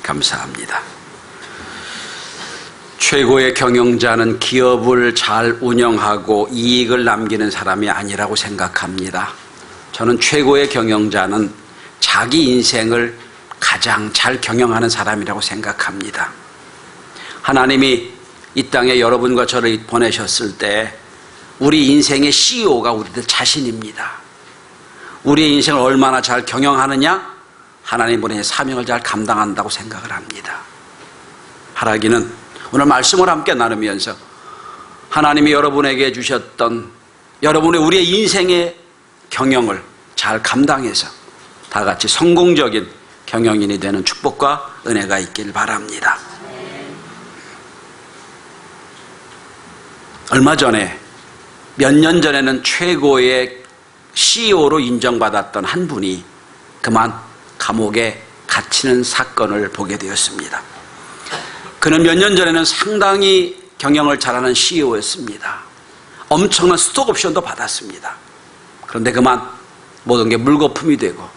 감사합니다. 최고의 경영자는 기업을 잘 운영하고 이익을 남기는 사람이 아니라고 생각합니다. 저는 최고의 경영자는 자기 인생을 가장 잘 경영하는 사람이라고 생각합니다. 하나님이 이 땅에 여러분과 저를 보내셨을 때 우리 인생의 CEO가 우리들 자신입니다. 우리의 인생을 얼마나 잘 경영하느냐? 하나님 보내신 사명을 잘 감당한다고 생각을 합니다. 하라기는 오늘 말씀을 함께 나누면서 하나님이 여러분에게 주셨던 여러분의 우리의 인생의 경영을 잘 감당해서 다 같이 성공적인 경영인이 되는 축복과 은혜가 있길 바랍니다. 얼마 전에 몇 년 전에는 최고의 CEO로 인정받았던 한 분이 그만 감옥에 갇히는 사건을 보게 되었습니다. 그는 몇 년 전에는 상당히 경영을 잘하는 CEO였습니다. 엄청난 스톡옵션도 받았습니다. 그런데 그만 모든 게 물거품이 되고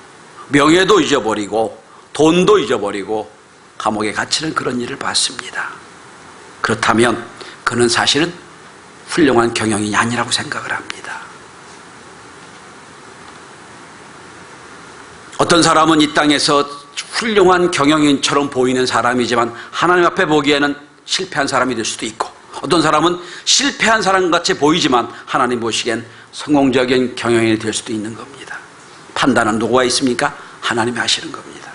명예도 잊어버리고 돈도 잊어버리고 감옥에 갇히는 그런 일을 봤습니다. 그렇다면 그는 사실은 훌륭한 경영인이 아니라고 생각을 합니다. 어떤 사람은 이 땅에서 훌륭한 경영인처럼 보이는 사람이지만 하나님 앞에 보기에는 실패한 사람이 될 수도 있고, 어떤 사람은 실패한 사람같이 보이지만 하나님 보시기엔 성공적인 경영인이 될 수도 있는 겁니다. 판단은 누구가 있습니까? 하나님이 하시는 겁니다.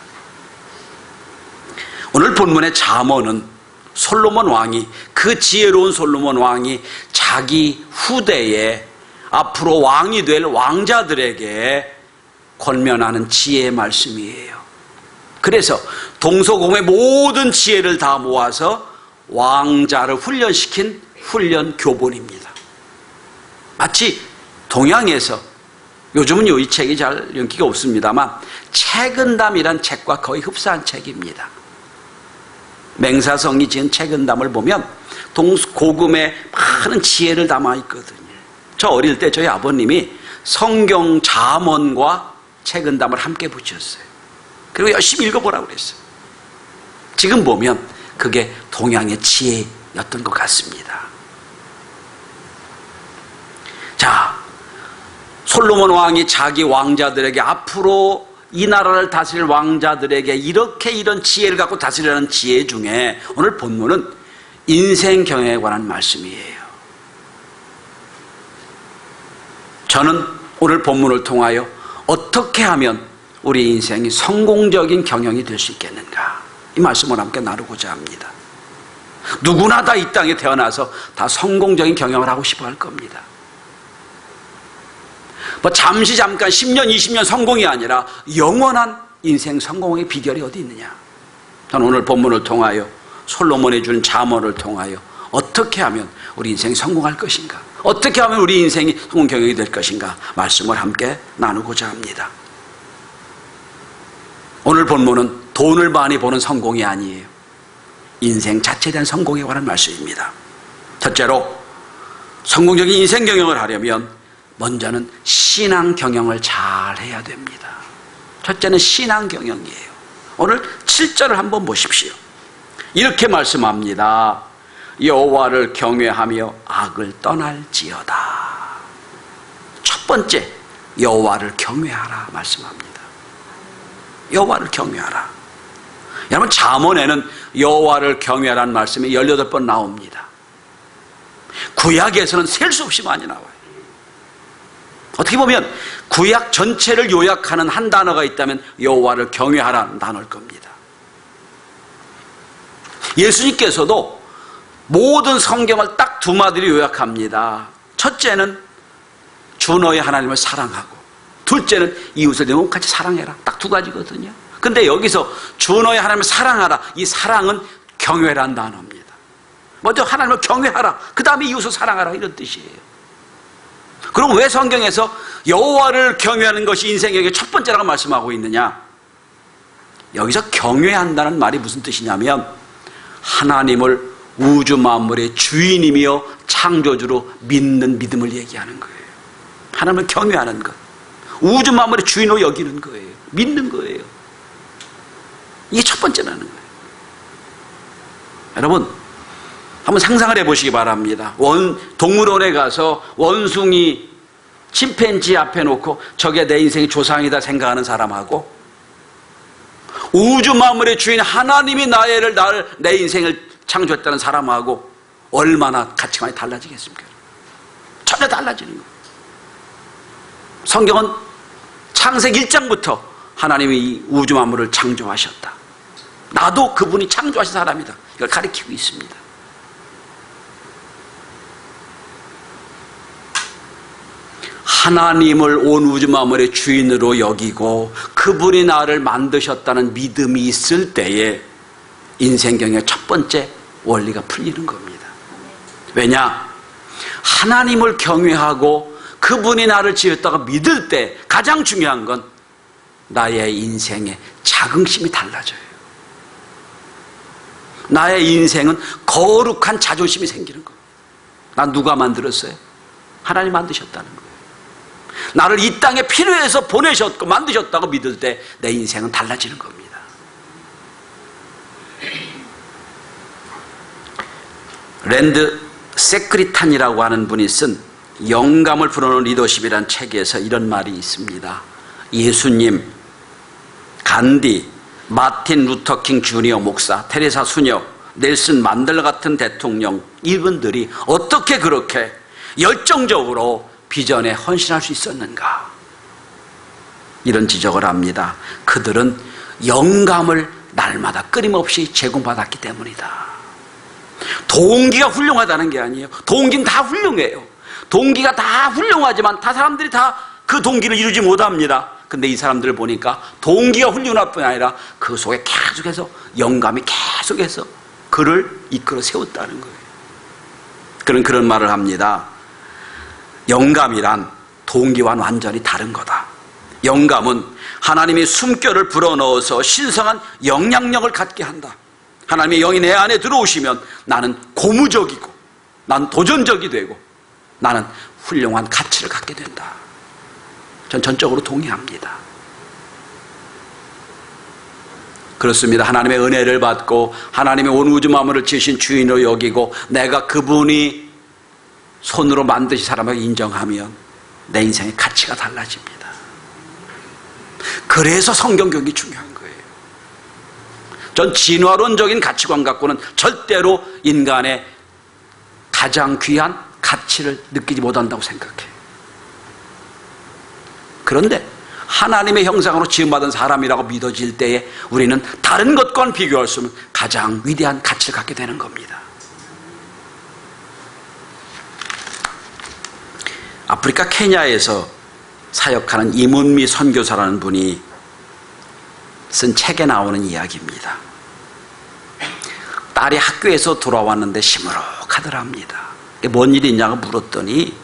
오늘 본문의 잠언은 솔로몬 왕이, 그 지혜로운 솔로몬 왕이 자기 후대에 앞으로 왕이 될 왕자들에게 권면하는 지혜의 말씀이에요. 그래서 동서공의 모든 지혜를 다 모아서 왕자를 훈련시킨 훈련 교본입니다. 마치 동양에서, 요즘은 이 책이 잘 인기가 없습니다만, 책은담이란 책과 거의 흡사한 책입니다. 맹사성이 지은 책은담을 보면 고금의 많은 지혜를 담아 있거든요. 저 어릴 때 저희 아버님이 성경 잠언과 책은담을 함께 붙였어요. 그리고 열심히 읽어보라고 그랬어요. 지금 보면 그게 동양의 지혜였던 것 같습니다. 자, 솔로몬 왕이 자기 왕자들에게, 앞으로 이 나라를 다스릴 왕자들에게 이렇게 이런 지혜를 갖고 다스리라는 지혜 중에 오늘 본문은 인생 경영에 관한 말씀이에요. 저는 오늘 본문을 통하여 어떻게 하면 우리 인생이 성공적인 경영이 될 수 있겠는가, 이 말씀을 함께 나누고자 합니다. 누구나 다 이 땅에 태어나서 다 성공적인 경영을 하고 싶어 할 겁니다. 잠시 잠깐 10년 20년 성공이 아니라 영원한 인생 성공의 비결이 어디 있느냐. 저는 오늘 본문을 통하여, 솔로몬이 준 잠언을 통하여 어떻게 하면 우리 인생이 성공할 것인가, 어떻게 하면 우리 인생이 성공 경영이 될 것인가 말씀을 함께 나누고자 합니다. 오늘 본문은 돈을 많이 버는 성공이 아니에요. 인생 자체에 대한 성공에 관한 말씀입니다. 첫째로, 성공적인 인생 경영을 하려면 먼저는 신앙 경영을 잘 해야 됩니다. 첫째는 신앙 경영이에요. 오늘 7절을 한번 보십시오. 이렇게 말씀합니다. 여호와를 경외하며 악을 떠날지어다. 첫 번째, 여호와를 경외하라 말씀합니다. 여호와를 경외하라. 여러분, 잠언에는 여호와를 경외하라는 말씀이 18번 나옵니다. 구약에서는 셀 수 없이 많이 나와요. 어떻게 보면 구약 전체를 요약하는 한 단어가 있다면 여호와를 경외하라는 단어일 겁니다. 예수님께서도 모든 성경을 딱 두 마디로 요약합니다. 첫째는 주 너의 하나님을 사랑하고, 둘째는 이웃을 내 몸같이 사랑해라. 딱 두 가지거든요. 근데 여기서 주 너의 하나님을 사랑하라, 이 사랑은 경외란 단어입니다. 먼저 하나님을 경외하라, 그 다음에 이웃을 사랑하라, 이런 뜻이에요. 그럼 왜 성경에서 여호와를 경외하는 것이 인생의 첫 번째라고 말씀하고 있느냐? 여기서 경외한다는 말이 무슨 뜻이냐면, 하나님을 우주 만물의 주인이며 창조주로 믿는 믿음을 얘기하는 거예요. 하나님을 경외하는 것, 우주 만물의 주인으로 여기는 거예요. 믿는 거예요. 이게 첫 번째라는 거예요. 여러분, 한번 상상을 해보시기 바랍니다. 동물원에 가서 원숭이, 침팬지 앞에 놓고 저게 내 인생의 조상이다 생각하는 사람하고 우주 만물의 주인 하나님이 내 인생을 창조했다는 사람하고 얼마나 가치관이 달라지겠습니까? 전혀 달라지는 거예요. 성경은 창세기 1장부터 하나님이 이 우주 만물을 창조하셨다. 나도 그분이 창조하신 사람이다. 이걸 가리키고 있습니다. 하나님을 온 우주 만물의 주인으로 여기고 그분이 나를 만드셨다는 믿음이 있을 때에 인생경의 첫 번째 원리가 풀리는 겁니다. 왜냐? 하나님을 경외하고 그분이 나를 지었다고 믿을 때 가장 중요한 건 나의 인생의 자긍심이 달라져요. 나의 인생은 거룩한 자존심이 생기는 거예요. 난 누가 만들었어요? 하나님 만드셨다는 거예요. 나를 이 땅에 필요해서 보내셨고 만드셨다고 믿을 때 내 인생은 달라지는 겁니다. 랜드 세크리탄이라고 하는 분이 쓴 영감을 불어넣은 리더십이라는 책에서 이런 말이 있습니다. 예수님, 간디, 마틴 루터킹 주니어 목사, 테레사 수녀, 넬슨 만델라 같은 대통령, 이분들이 어떻게 그렇게 열정적으로 비전에 헌신할 수 있었는가? 이런 지적을 합니다. 그들은 영감을 날마다 끊임없이 제공받았기 때문이다. 동기가 훌륭하다는 게 아니에요. 동기는 다 훌륭해요. 동기가 다 훌륭하지만 사람들이 다 그 동기를 이루지 못합니다. 근데 이 사람들을 보니까 동기가 훌륭할 뿐 아니라 그 속에 계속해서 영감이 계속해서 그를 이끌어 세웠다는 거예요. 그런 말을 합니다. 영감이란 동기와는 완전히 다른 거다. 영감은 하나님의 숨결을 불어넣어서 신성한 영향력을 갖게 한다. 하나님의 영이 내 안에 들어오시면 나는 고무적이고 난 도전적이 되고 나는 훌륭한 가치를 갖게 된다. 전 전적으로 동의합니다. 그렇습니다. 하나님의 은혜를 받고 하나님의 온 우주 만물을 지으신 주인으로 여기고 내가 그분이 손으로 만드신 사람을 인정하면 내 인생의 가치가 달라집니다. 그래서 성경 교육이 중요한 거예요. 전 진화론적인 가치관 갖고는 절대로 인간의 가장 귀한 가치를 느끼지 못한다고 생각해요. 그런데 하나님의 형상으로 지음받은 사람이라고 믿어질 때에 우리는 다른 것과는 비교할 수 없는 가장 위대한 가치를 갖게 되는 겁니다. 아프리카 케냐에서 사역하는 이문미 선교사라는 분이 쓴 책에 나오는 이야기입니다. 딸이 학교에서 돌아왔는데 시무룩하더랍니다. 뭔 일이 있냐고 물었더니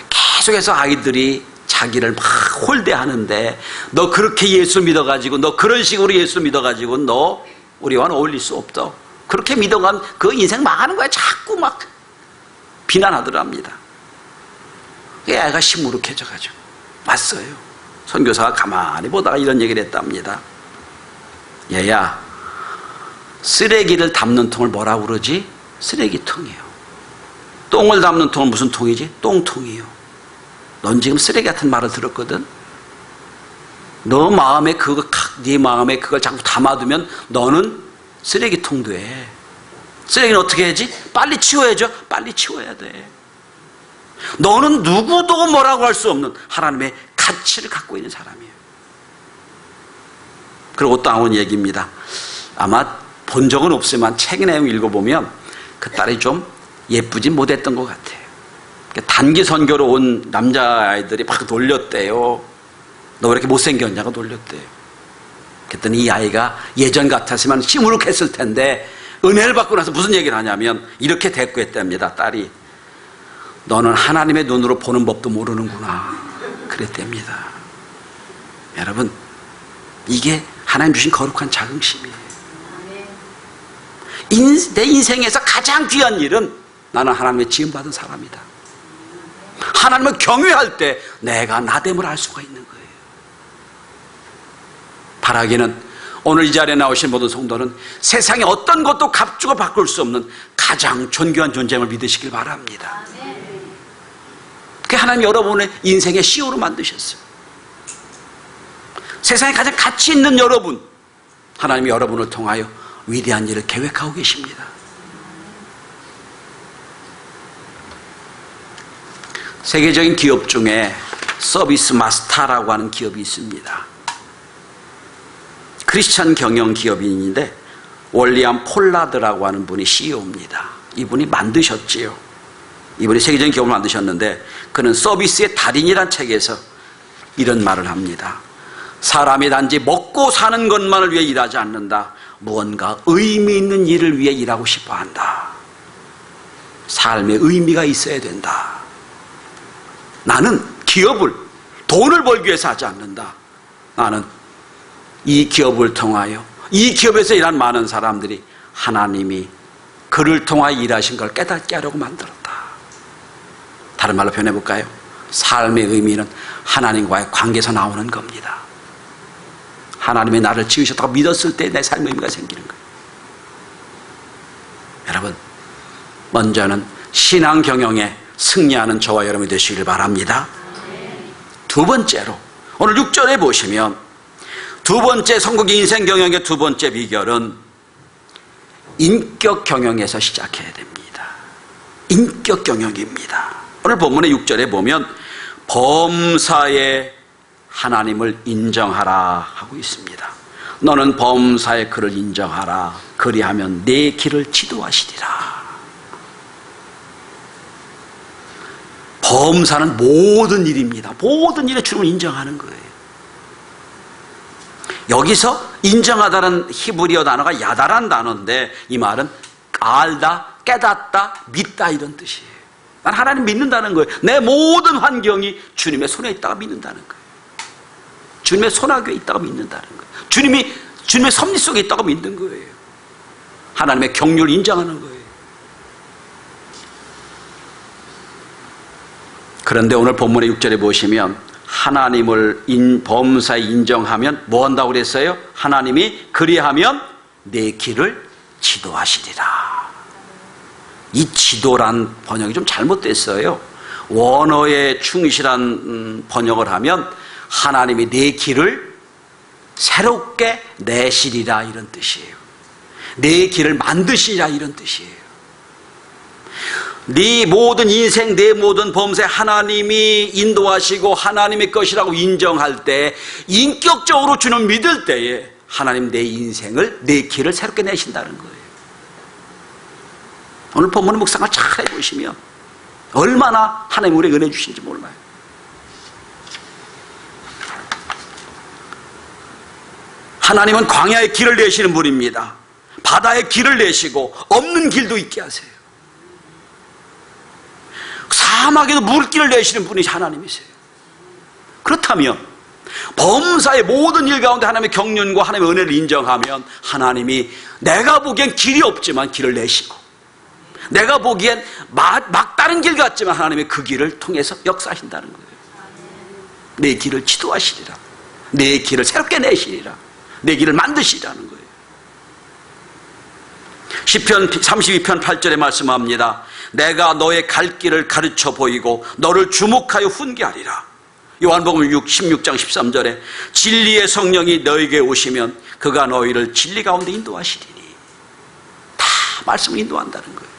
계속해서 아이들이 자기를 막 홀대하는데 너 그렇게 예수 믿어가지고 너 그런 식으로 예수 믿어가지고 너 우리와는 어울릴 수 없다. 그렇게 믿어가면 그 인생 망하는 거야. 자꾸 막 비난하더랍니다. 애가 시무룩해져가지고 왔어요. 선교사가 가만히 보다가 이런 얘기를 했답니다. 얘야, 쓰레기를 담는 통을 뭐라고 그러지? 쓰레기통이에요. 똥을 담는 통은 무슨 통이지? 똥통이에요. 넌 지금 쓰레기 같은 말을 들었거든? 네 마음에 그걸 자꾸 담아두면 너는 쓰레기통 돼. 쓰레기는 어떻게 해야지? 빨리 치워야죠. 빨리 치워야 돼. 너는 누구도 뭐라고 할 수 없는 하나님의 가치를 갖고 있는 사람이에요. 그리고 또 나온 얘기입니다. 아마 본 적은 없지만 책 내용 읽어보면 그 딸이 좀 예쁘진 못했던 것 같아요. 단기 선교로 온 남자아이들이 막 놀렸대요. 너 왜 이렇게 못생겼냐고 놀렸대요. 그랬더니 이 아이가 예전 같았으면 시무룩했을 텐데 은혜를 받고 나서 무슨 얘기를 하냐면 이렇게 대꾸했답니다. 딸이 너는 하나님의 눈으로 보는 법도 모르는구나 그랬답니다. 여러분, 이게 하나님 주신 거룩한 자긍심이에요. 내 인생에서 가장 귀한 일은 나는 하나님의 지음받은 사람이다. 하나님을 경외할 때 내가 나됨을 알 수가 있는 거예요. 바라기는 오늘 이 자리에 나오신 모든 성도는 세상에 어떤 것도 값주고 바꿀 수 없는 가장 존귀한 존재임을 믿으시길 바랍니다. 그게 하나님 여러분의 인생의 CEO로 만드셨어요. 세상에 가장 가치 있는 여러분, 하나님이 여러분을 통하여 위대한 일을 계획하고 계십니다. 세계적인 기업 중에 서비스 마스터라고 하는 기업이 있습니다. 크리스천 경영 기업인인데 월리엄 폴라드라고 하는 분이 CEO입니다. 이분이 만드셨지요. 이분이 세계적인 기업을 만드셨는데 그는 서비스의 달인이란 책에서 이런 말을 합니다. 사람이 단지 먹고 사는 것만을 위해 일하지 않는다. 무언가 의미 있는 일을 위해 일하고 싶어 한다. 삶에 의미가 있어야 된다. 나는 기업을 돈을 벌기 위해서 하지 않는다. 나는 이 기업을 통하여 이 기업에서 일한 많은 사람들이 하나님이 그를 통하여 일하신 걸 깨닫게 하려고 만들었다. 다른 말로 표현해볼까요? 삶의 의미는 하나님과의 관계에서 나오는 겁니다. 하나님이 나를 지으셨다고 믿었을 때 내 삶의 의미가 생기는 거예요. 여러분, 먼저는 신앙 경영에 승리하는 저와 여러분이 되시길 바랍니다. 두 번째로 오늘 6절에 보시면 두 번째 성공의 인생 경영의 두 번째 비결은 인격 경영에서 시작해야 됩니다. 인격 경영입니다. 오늘 본문의 6절에 보면 범사에 하나님을 인정하라 하고 있습니다. 너는 범사에 그를 인정하라. 그리하면 내 길을 지도하시리라. 범사는 모든 일입니다. 모든 일에 주님을 인정하는 거예요. 여기서 인정하다는 히브리어 단어가 야다란 단어인데 이 말은 알다, 깨닫다, 믿다 이런 뜻이에요. 난 하나님 믿는다는 거예요. 내 모든 환경이 주님의 손에 있다가 믿는다는 거예요. 주님의 손아귀에 있다가 믿는다는 거예요. 주님의 섭리 속에 있다가 믿는 거예요. 하나님의 경륜을 인정하는 거예요. 그런데 오늘 본문의 6절에 보시면 하나님을 범사에 인정하면 뭐 한다고 그랬어요? 하나님이 그리하면 내 길을 지도하시리라. 이 지도란 번역이 좀 잘못됐어요. 원어에 충실한 번역을 하면 하나님이 내 길을 새롭게 내시리라 이런 뜻이에요. 내 길을 만드시리라 이런 뜻이에요. 네 모든 인생, 내 모든 범사에 하나님이 인도하시고 하나님의 것이라고 인정할 때, 인격적으로 주는 믿을 때에 하나님 내 인생을, 내 길을 새롭게 내신다는 거예요. 오늘 본문의 묵상을 잘 해보시면 얼마나 하나님 우리에게 은혜 주신지 몰라요. 하나님은 광야의 길을 내시는 분입니다. 바다의 길을 내시고 없는 길도 있게 하세요. 사막에도 물길을 내시는 분이 하나님이세요. 그렇다면 범사의 모든 일 가운데 하나님의 경륜과 하나님의 은혜를 인정하면 하나님이 내가 보기엔 길이 없지만 길을 내시고, 내가 보기엔 막다른 길 같지만 하나님의 그 길을 통해서 역사하신다는 거예요. 내 길을 지도하시리라. 내 길을 새롭게 내시리라. 내 길을 만드시라는 거예요. 시편 32편 8절에 말씀합니다. 내가 너의 갈 길을 가르쳐 보이고 너를 주목하여 훈계하리라. 요한복음 16장 13절에 진리의 성령이 너에게 오시면 그가 너희를 진리 가운데 인도하시리니. 다 말씀을 인도한다는 거예요.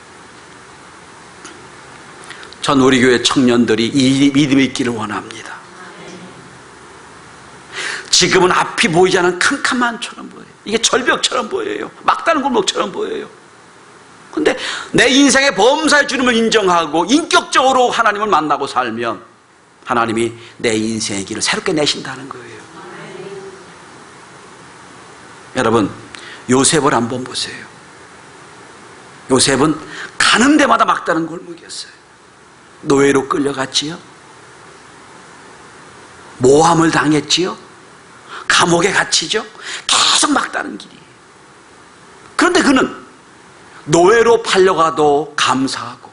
전 우리 교회 청년들이 이 믿음이 있기를 원합니다. 지금은 앞이 보이지 않는 캄캄한처럼 보여요. 이게 절벽처럼 보여요. 막다른 골목처럼 보여요. 근데 내 인생의 범사의 주님을 인정하고 인격적으로 하나님을 만나고 살면 하나님이 내 인생의 길을 새롭게 내신다는 거예요. 여러분, 요셉을 한번 보세요. 요셉은 가는 데마다 막다른 골목이었어요. 노예로 끌려갔지요. 모함을 당했지요. 감옥에 갇히죠. 계속 막다른 길이에요. 그런데 그는 노예로 팔려가도 감사하고,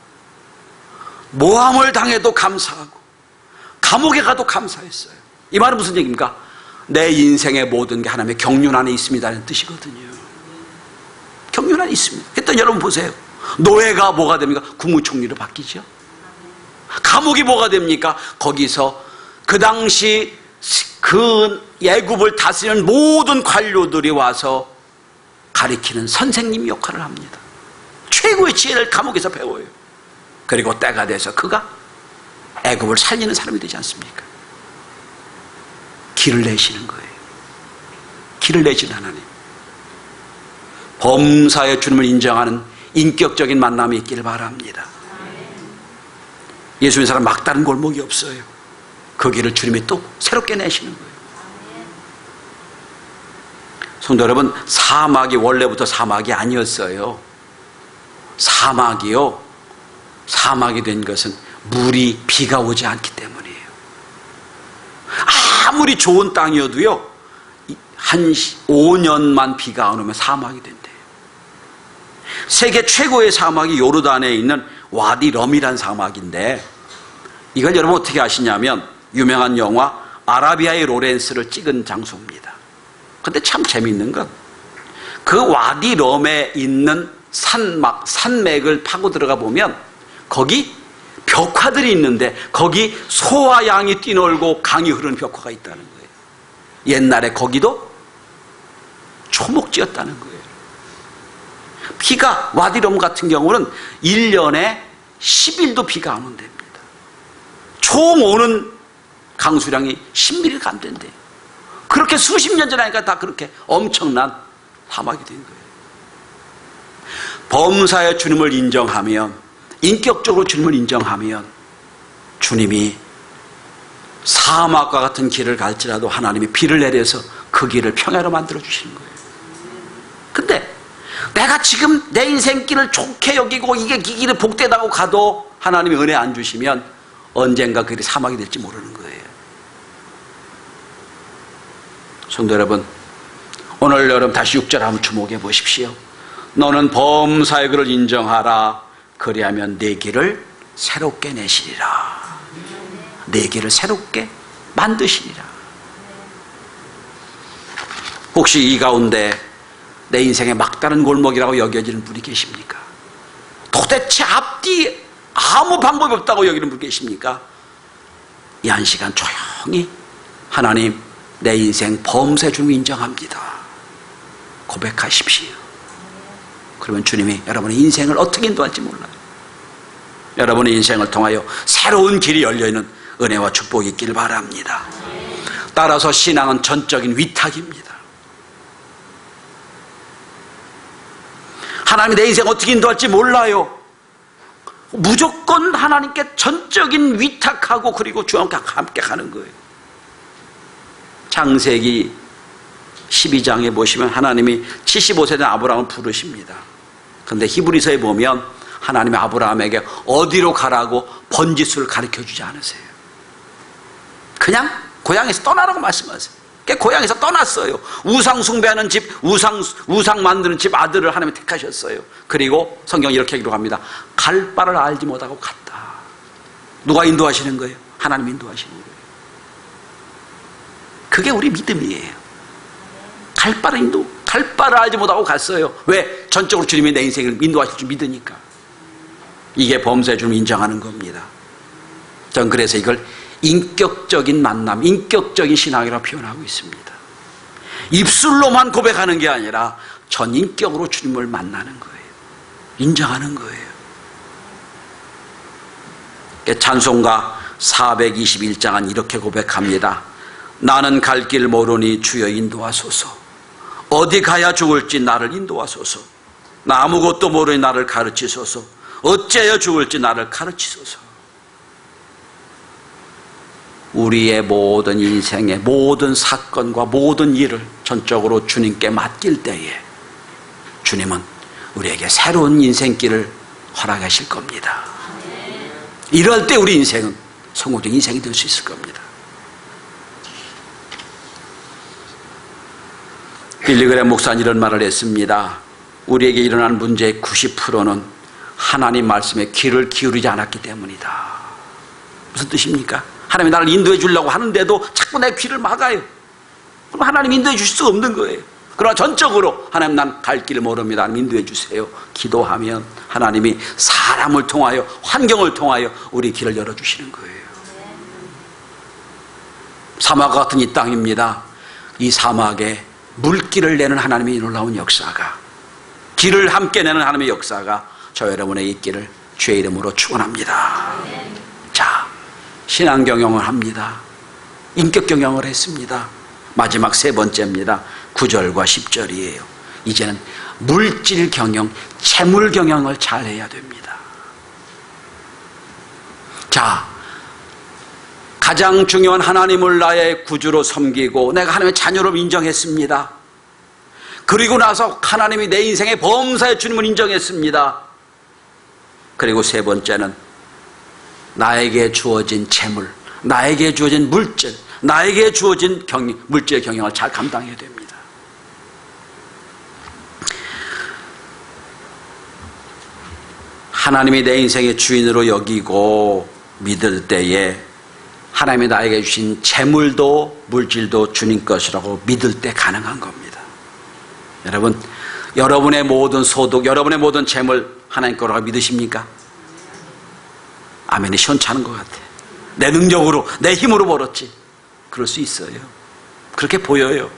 모함을 당해도 감사하고, 감옥에 가도 감사했어요. 이 말은 무슨 얘기입니까? 내 인생의 모든 게 하나님의 경륜 안에 있습니다는 뜻이거든요. 경륜 안에 있습니다. 일단 여러분 보세요. 노예가 뭐가 됩니까? 국무총리로 바뀌죠. 감옥이 뭐가 됩니까? 거기서 그 당시 그 애굽을 다스리는 모든 관료들이 와서 가리키는 선생님 역할을 합니다. 최고의 지혜를 감옥에서 배워요. 그리고 때가 돼서 그가 애굽을 살리는 사람이 되지 않습니까? 길을 내시는 거예요. 길을 내시는 하나님. 범사의 주님을 인정하는 인격적인 만남이 있기를 바랍니다. 예수님 사람 막다른 골목이 없어요. 그 길을 주님이 또 새롭게 내시는 거예요. 성도 여러분, 사막이 원래부터 사막이 아니었어요. 사막이요, 사막이 된 것은 물이 비가 오지 않기 때문이에요. 아무리 좋은 땅이어도요, 한 5년만 비가 안 오면 사막이 된대요. 세계 최고의 사막이 요르단에 있는 와디 럼이란 사막인데, 이걸 여러분 어떻게 아시냐면 유명한 영화 아라비아의 로렌스를 찍은 장소입니다. 근데 참 재미있는 건 그 와디 럼에 있는 산맥을 파고 들어가 보면 거기 벽화들이 있는데 거기 소와 양이 뛰놀고 강이 흐르는 벽화가 있다는 거예요. 옛날에 거기도 초목지였다는 거예요. 비가 와디럼 같은 경우는 1년에 10일도 비가 안 온답니다. 총 오는 강수량이 10mm가 안 된대요. 그렇게 수십 년 전에 하니까 다 그렇게 엄청난 사막이 된 거예요. 범사의 주님을 인정하면, 인격적으로 주님을 인정하면 주님이 사막과 같은 길을 갈지라도 하나님이 비를 내려서 그 길을 평야로 만들어 주시는 거예요. 근데 내가 지금 내 인생길을 좋게 여기고 이게 이 길을 복되다고 가도 하나님이 은혜 안 주시면 언젠가 그 길이 사막이 될지 모르는 거예요. 성도 여러분, 오늘 여러분 다시 6절 한번 주목해 보십시오. 너는 범사의 그를 인정하라. 그리하면 내 길을 새롭게 내시리라. 내 길을 새롭게 만드시리라. 혹시 이 가운데 내 인생의 막다른 골목이라고 여겨지는 분이 계십니까? 도대체 앞뒤 아무 방법이 없다고 여기는 분 계십니까? 이 한 시간 조용히 하나님, 내 인생 범사의 주님 인정합니다. 고백하십시오. 그러면 주님이 여러분의 인생을 어떻게 인도할지 몰라요. 여러분의 인생을 통하여 새로운 길이 열려있는 은혜와 축복이 있기를 바랍니다. 따라서 신앙은 전적인 위탁입니다. 하나님이 내 인생 어떻게 인도할지 몰라요. 무조건 하나님께 전적인 위탁하고 그리고 주와 함께 가는 거예요. 창세기 12장에 보시면 하나님이 75세 된 아브라함을 부르십니다. 그런데 히브리서에 보면 하나님이 아브라함에게 어디로 가라고 번지수를 가르쳐주지 않으세요. 그냥 고향에서 떠나라고 말씀하세요. 고향에서 떠났어요. 우상 숭배하는 집, 우상 만드는 집 아들을 하나님이 택하셨어요. 그리고 성경이 이렇게 기록합니다. 갈 바를 알지 못하고 갔다. 누가 인도하시는 거예요? 하나님 인도하시는 거예요. 그게 우리 믿음이에요. 갈 바를 알지 못하고 갔어요. 왜? 전적으로 주님이 내 인생을 인도하실 줄 믿으니까. 이게 범사의 주님을 인정하는 겁니다. 전 그래서 이걸 인격적인 만남, 인격적인 신앙이라고 표현하고 있습니다. 입술로만 고백하는 게 아니라 전인격으로 주님을 만나는 거예요. 인정하는 거예요. 찬송가 421장은 이렇게 고백합니다. 나는 갈 길 모르니 주여 인도하소서. 어디 가야 죽을지 나를 인도하소서. 나 아무것도 모르니 나를 가르치소서. 어찌하여 죽을지 나를 가르치소서. 우리의 모든 인생의 모든 사건과 모든 일을 전적으로 주님께 맡길 때에 주님은 우리에게 새로운 인생길을 허락하실 겁니다. 이럴 때 우리 인생은 성공적인 인생이 될 수 있을 겁니다. 빌리그램 목사는 이런 말을 했습니다. 우리에게 일어난 문제의 90%는 하나님 말씀에 귀를 기울이지 않았기 때문이다. 무슨 뜻입니까? 하나님이 나를 인도해 주려고 하는데도 자꾸 내 귀를 막아요. 그럼 하나님 인도해 주실 수 없는 거예요. 그러나 전적으로 하나님 난 갈 길을 모릅니다. 하나님 인도해 주세요. 기도하면 하나님이 사람을 통하여 환경을 통하여 우리 길을 열어주시는 거예요. 사막 같은 이 땅입니다. 이 사막에 물길을 내는 하나님의 놀라운 역사가, 길을 함께 내는 하나님의 역사가 저 여러분의 있기를 주의 이름으로 축원합니다. 자, 신앙 경영을 합니다. 인격 경영을 했습니다. 마지막 세 번째입니다. 9절과 10절이에요. 이제는 물질 경영, 재물 경영을 잘 해야 됩니다. 자, 가장 중요한 하나님을 나의 구주로 섬기고 내가 하나님의 자녀로 인정했습니다. 그리고 나서 하나님이 내 인생의 범사의 주님을 인정했습니다. 그리고 세 번째는 나에게 주어진 재물, 나에게 주어진 물질, 나에게 주어진 물질 경영을 잘 감당해야 됩니다. 하나님이 내 인생의 주인으로 여기고 믿을 때에 하나님이 나에게 주신 재물도 물질도 주님 것이라고 믿을 때 가능한 겁니다. 여러분, 여러분의 모든 소득, 여러분의 모든 재물 하나님 거라고 믿으십니까? 아멘이 시원찮은 것 같아요. 내 능력으로, 내 힘으로 벌었지. 그럴 수 있어요. 그렇게 보여요.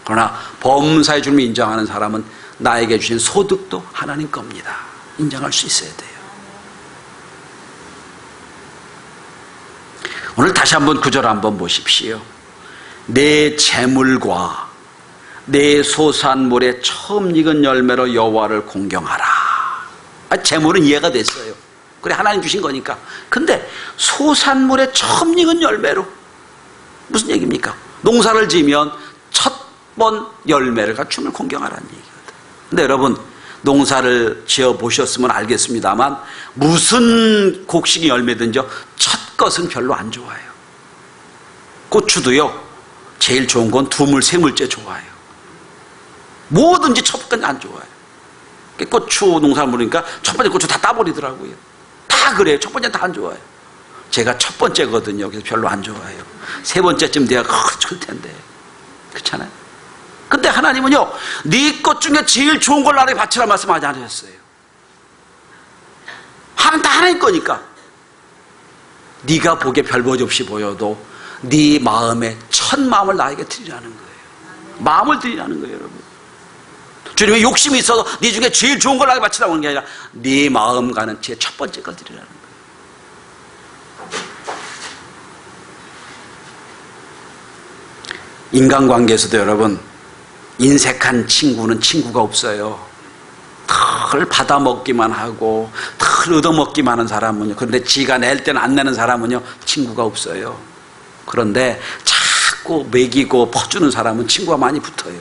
그러나 범사의 주님을 인정하는 사람은 나에게 주신 소득도 하나님 겁니다. 인정할 수 있어야 돼요. 오늘 다시 한번 9절 한번 보십시오. 내 재물과 내 소산물의 처음 익은 열매로 여호와를 공경하라. 재물은 이해가 됐어요. 그래, 하나님 주신 거니까. 근데 소산물의 처음 익은 열매로 무슨 얘기입니까? 농사를 지으면 첫 번 열매를 주님을 공경하라는 얘기거든. 근데 여러분, 농사를 지어 보셨으면 알겠습니다만 무슨 곡식이 열매든지 첫 것은 별로 안 좋아요. 고추도요, 제일 좋은 건 두물, 세물째 좋아요. 뭐든지 첫 번째 안 좋아요. 고추 농사를 보니까 첫 번째 고추 다 따버리더라고요. 다 그래요. 첫 번째 다 안 좋아요. 제가 첫 번째거든요. 그래서 별로 안 좋아요. 세 번째쯤 돼야 좋을 텐데. 그렇잖아요. 근데 하나님은요, 네 것 중에 제일 좋은 걸 나에게 바치라 말씀하지 않으셨어요. 하나님 다 하나님 거니까. 네가 보기에 별보지 없이 보여도 네 마음의 첫 마음을 나에게 드리라는 거예요. 마음을 드리라는 거예요, 여러분. 주님의 욕심이 있어서 네 중에 제일 좋은 걸 나에게 바치라고 하는 게 아니라 네 마음 가는 제 첫 번째 걸 드리라는 거예요. 인간관계에서도 여러분, 인색한 친구는 친구가 없어요. 털 받아먹기만 하고 털 얻어먹기만 하는 사람은요, 그런데 지가 낼 때는 안 내는 사람은요 친구가 없어요. 그런데 자꾸 먹이고 퍼주는 사람은 친구가 많이 붙어요.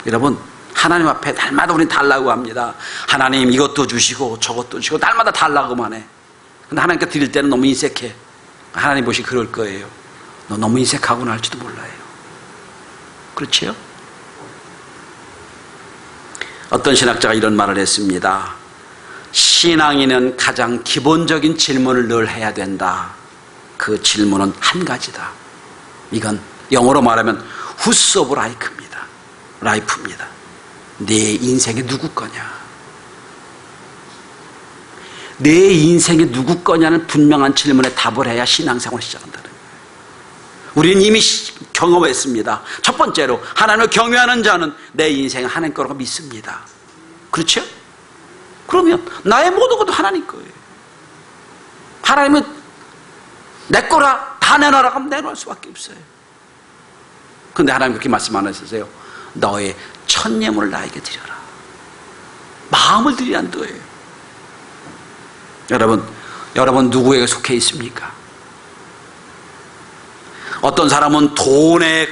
여러분, 하나님 앞에 날마다 우리는 달라고 합니다. 하나님 이것도 주시고 저것도 주시고 날마다 달라고만 해. 근데 하나님께 드릴 때는 너무 인색해. 하나님 보시 그럴 거예요. 너 너무 인색하구나 할지도 몰라요. 그렇지요? 어떤 신학자가 이런 말을 했습니다. 신앙인은 가장 기본적인 질문을 늘 해야 된다. 그 질문은 한 가지다. 이건 영어로 말하면 Who's of life입니다. 라이프입니다. 내 인생이 누구 거냐? 내 인생이 누구 거냐는 분명한 질문에 답을 해야 신앙생활을 시작한다는 거예요. 우리는 이미 경험했습니다. 첫 번째로 하나님을 경외하는 자는 내 인생은 하나님 거라고 믿습니다. 그렇죠? 그러면 나의 모든 것도 하나님 거예요. 하나님은 내 거라 다 내놔라 하면 내놓을 수밖에 없어요. 그런데 하나님 그렇게 말씀 안 하셨어요. 너의 첫 예물을 나에게 드려라. 마음을 드리라는 거예요. 여러분 누구에게 속해 있습니까? 어떤 사람은 돈에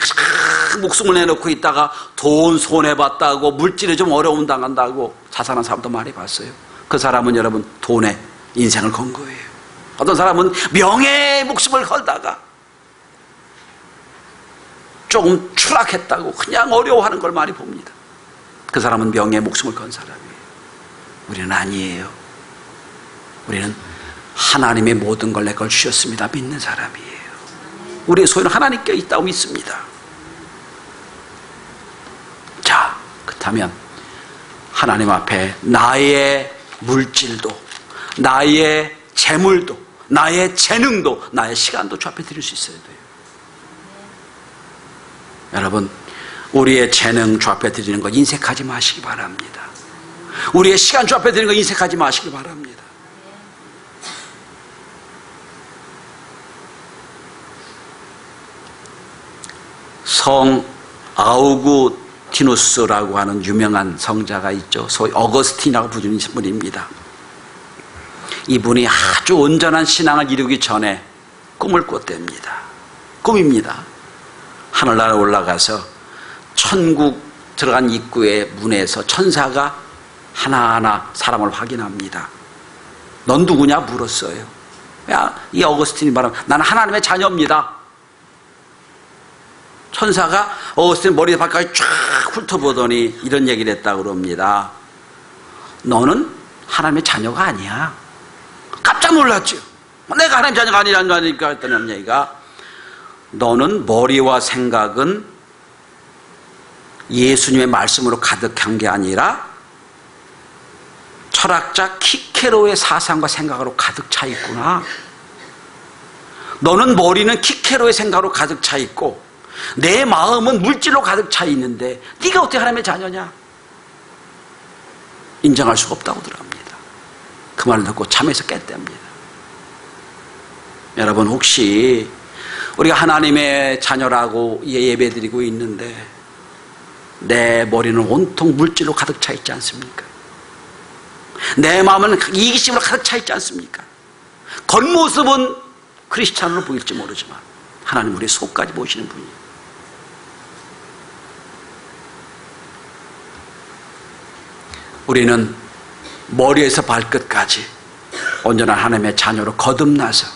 목숨을 내놓고 있다가 돈 손해봤다고 물질에 좀 어려움 당한다고 자살한 사람도 많이 봤어요. 그 사람은 여러분 돈에 인생을 건 거예요. 어떤 사람은 명예의 목숨을 걸다가 조금 추락했다고 그냥 어려워하는 걸 많이 봅니다. 그 사람은 명예의 목숨을 건 사람이에요. 우리는 아니에요. 우리는 하나님의 모든 걸 내 걸 주셨습니다 믿는 사람이에요. 우리의 소유는 하나님께 있다고 믿습니다. 그렇다면 하나님 앞에 나의 물질도, 나의 재물도, 나의 재능도, 나의 시간도 주 앞에 드릴 수 있어야 돼요. 여러분, 우리의 재능 주 앞에 드리는 거 인색하지 마시기 바랍니다. 우리의 시간 주 앞에 드리는 거 인색하지 마시기 바랍니다. 성 아우구티누스라고 하는 유명한 성자가 있죠. 소위 어거스틴이라고 부르는 분입니다. 이분이 아주 온전한 신앙을 이루기 전에 꿈을 꿨답니다. 꿈입니다. 하늘나라에 올라가서 천국 들어간 입구의 문에서 천사가 하나하나 사람을 확인합니다. 넌 누구냐 물었어요. 이 어거스틴이 말하면 나는 하나님의 자녀입니다. 천사가 어거스틴 머리 발까지 쫙 훑어보더니 이런 얘기를 했다고 그럽니다. 너는 하나님의 자녀가 아니야. 깜짝 놀랐죠. 내가 하나님의 자녀가 아니라는 거 아니니까 했더니 얘기가, 너는 머리와 생각은 예수님의 말씀으로 가득한 게 아니라 철학자 키케로의 사상과 생각으로 가득 차 있구나. 너는 머리는 키케로의 생각으로 가득 차 있고 내 마음은 물질로 가득 차 있는데 네가 어떻게 하나님의 자녀냐? 인정할 수가 없다고 들어갑니다. 그 말을 듣고 잠에서 깼답니다. 여러분, 혹시 우리가 하나님의 자녀라고 예배드리고 있는데 내 머리는 온통 물질로 가득 차 있지 않습니까? 내 마음은 이기심으로 가득 차 있지 않습니까? 겉모습은 크리스찬으로 보일지 모르지만 하나님 우리의 속까지 보시는 분이에요. 우리는 머리에서 발끝까지 온전한 하나님의 자녀로 거듭나서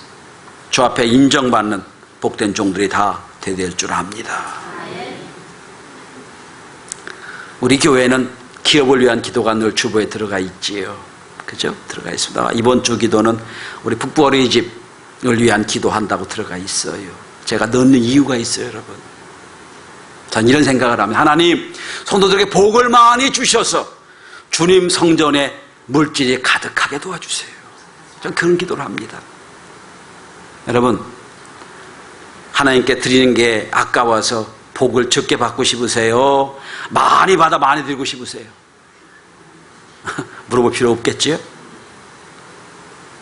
주 앞에 인정받는 복된 종들이 다 되될 줄 압니다. 우리 교회는 기업을 위한 기도가 늘 주보에 들어가 있지요. 그죠? 들어가 있습니다. 이번 주 기도는 우리 북부 어린이집을 위한 기도한다고 들어가 있어요. 제가 넣는 이유가 있어요, 여러분. 전 이런 생각을 합니다. 하나님, 성도들에게 복을 많이 주셔서 주님 성전에 물질이 가득하게 도와주세요. 전 그런 기도를 합니다. 여러분, 하나님께 드리는 게 아까워서 복을 적게 받고 싶으세요? 많이 받아 많이 드리고 싶으세요? 물어볼 필요 없겠지요?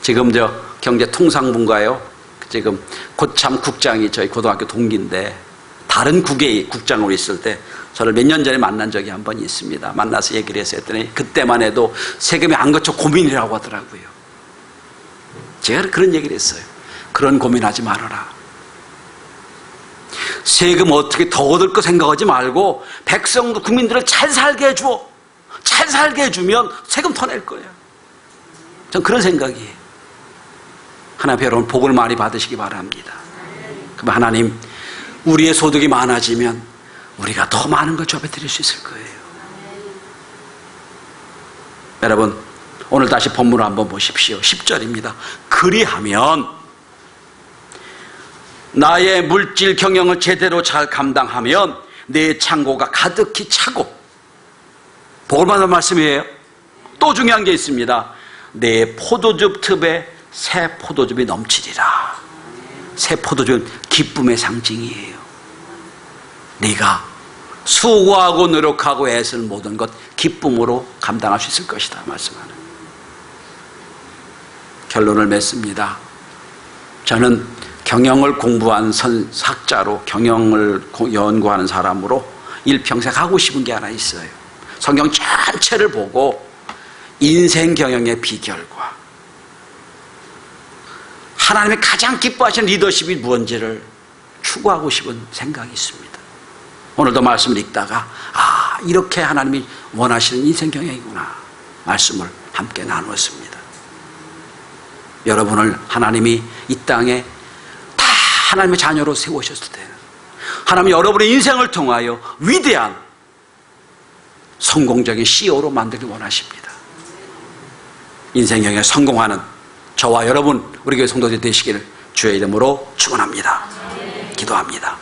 지금 저 경제통상부인가요? 지금 고참 국장이 저희 고등학교 동기인데 다른 국의 국장으로 있을 때 저를 몇 년 전에 만난 적이 한 번 있습니다. 만나서 얘기를 해서 했더니 그때만 해도 세금이 안 거쳐 고민이라고 하더라고요. 제가 그런 얘기를 했어요. 그런 고민하지 말아라. 세금 어떻게 더 얻을 거 생각하지 말고 백성도 국민들을 잘 살게 해줘. 잘 살게 해주면 세금 더 낼 거예요. 전 그런 생각이에요. 하나님 여러분 복을 많이 받으시기 바랍니다. 그럼 하나님 우리의 소득이 많아지면 우리가 더 많은 걸 주 앞에 드릴 수 있을 거예요. 여러분 오늘 다시 본문을 한번 보십시오. 10절입니다. 그리하면 나의 물질 경영을 제대로 잘 감당하면 내 창고가 가득히 차고, 복을 받는 말씀이에요. 또 중요한 게 있습니다. 내 포도즙 틈에 새 포도즙이 넘치리라. 새 포도즙은 기쁨의 상징이에요. 네가 수고하고 노력하고 애쓰는 모든 것 기쁨으로 감당할 수 있을 것이다 말씀하는. 결론을 맺습니다. 저는 경영을 공부한 학자로 경영을 연구하는 사람으로 일평생 하고 싶은 게 하나 있어요. 성경 전체를 보고 인생 경영의 비결과 하나님의 가장 기뻐하시는 리더십이 무엇인지를 추구하고 싶은 생각이 있습니다. 오늘도 말씀을 읽다가 이렇게 하나님이 원하시는 인생 경영이구나 말씀을 함께 나누었습니다. 여러분을 하나님이 이 땅에 다 하나님의 자녀로 세우셨을 때는 하나님이 여러분의 인생을 통하여 위대한 성공적인 CEO로 만들기 원하십니다. 인생 경영에 성공하는 저와 여러분 우리 교회 성도들이 되시기를 주의 이름으로 축원합니다. 기도합니다.